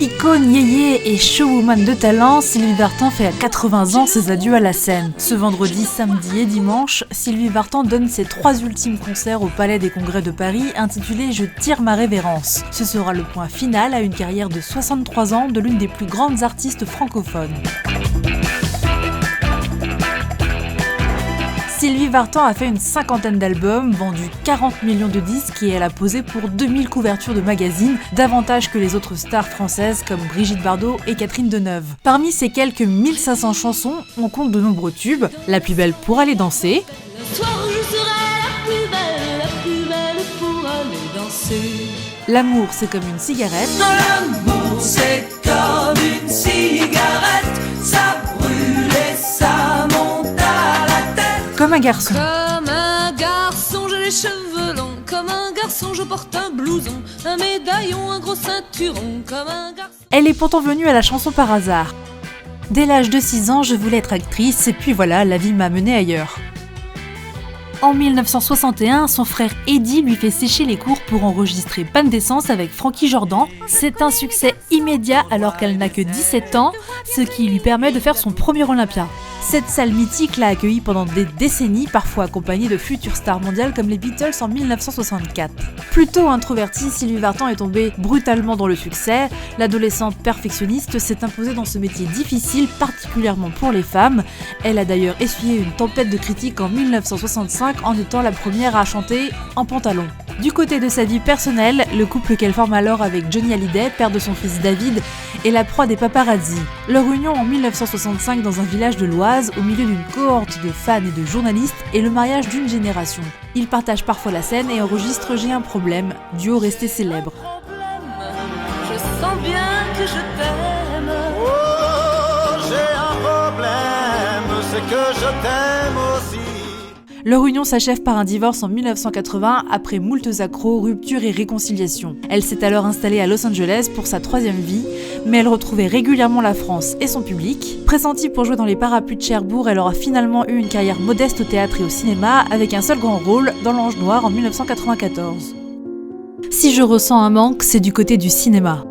Icône, yéyé et showwoman de talent, Sylvie Vartan fait à 80 ans ses adieux à la scène. Ce vendredi, samedi et dimanche, Sylvie Vartan donne ses 3 ultimes concerts au Palais des Congrès de Paris intitulés « Je tire ma révérence ». Ce sera le point final à une carrière de 63 ans de l'une des plus grandes artistes francophones. Sylvie Vartan a fait une 50aine d'albums, vendu 40 millions de disques et elle a posé pour 2000 couvertures de magazines, davantage que les autres stars françaises comme Brigitte Bardot et Catherine Deneuve. Parmi ces quelques 1500 chansons, on compte de nombreux tubes, La plus belle pour aller danser, Le soir je serai la plus belle pour aller danser. L'amour c'est comme une cigarette, L'amour c'est comme une cigarette, ça brûle et ça monte à la tête. Comme un garçon. Comme un garçon, j'ai les cheveux longs. Comme un garçon, je porte un blouson, un médaillon, un gros ceinturon. Comme un garçon. Elle est pourtant venue à la chanson par hasard. Dès l'âge de 6 ans, je voulais être actrice et puis voilà, la vie m'a menée ailleurs. En 1961, son frère Eddie lui fait sécher les cours pour enregistrer Panne d'essence avec Frankie Jordan. C'est un succès immédiat alors qu'elle n'a que 17 ans, ce qui lui permet de faire son premier Olympia. Cette salle mythique l'a accueillie pendant des décennies, parfois accompagnée de futures stars mondiales comme les Beatles en 1964. Plutôt introvertie, Sylvie Vartan est tombée brutalement dans le succès. L'adolescente perfectionniste s'est imposée dans ce métier difficile, particulièrement pour les femmes. Elle a d'ailleurs essuyé une tempête de critiques en 1965 en étant la première à chanter en pantalon. Du côté de sa vie personnelle, le couple qu'elle forme alors avec Johnny Hallyday, père de son fils David, est la proie des paparazzi. Leur union en 1965 dans un village de l'Oise, au milieu d'une cohorte de fans et de journalistes, est le mariage d'une génération. Ils partagent parfois la scène et enregistrent J'ai un problème, duo resté célèbre. Je sens bien que je t'aime. Oh, j'ai un problème, c'est que je t'aime aussi. Leur union s'achève par un divorce en 1980 après moultes accros, ruptures et réconciliations. Elle s'est alors installée à Los Angeles pour sa 3e vie, mais elle retrouvait régulièrement la France et son public. Pressentie pour jouer dans les parapluies de Cherbourg, elle aura finalement eu une carrière modeste au théâtre et au cinéma, avec un seul grand rôle dans L'Ange Noir en 1994. Si je ressens un manque, c'est du côté du cinéma.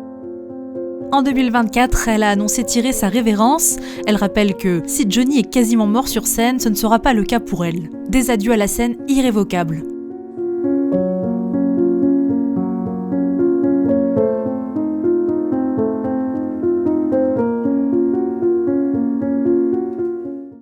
En 2024, elle a annoncé tirer sa révérence. Elle rappelle que si Johnny est quasiment mort sur scène, ce ne sera pas le cas pour elle. Des adieux à la scène irrévocables.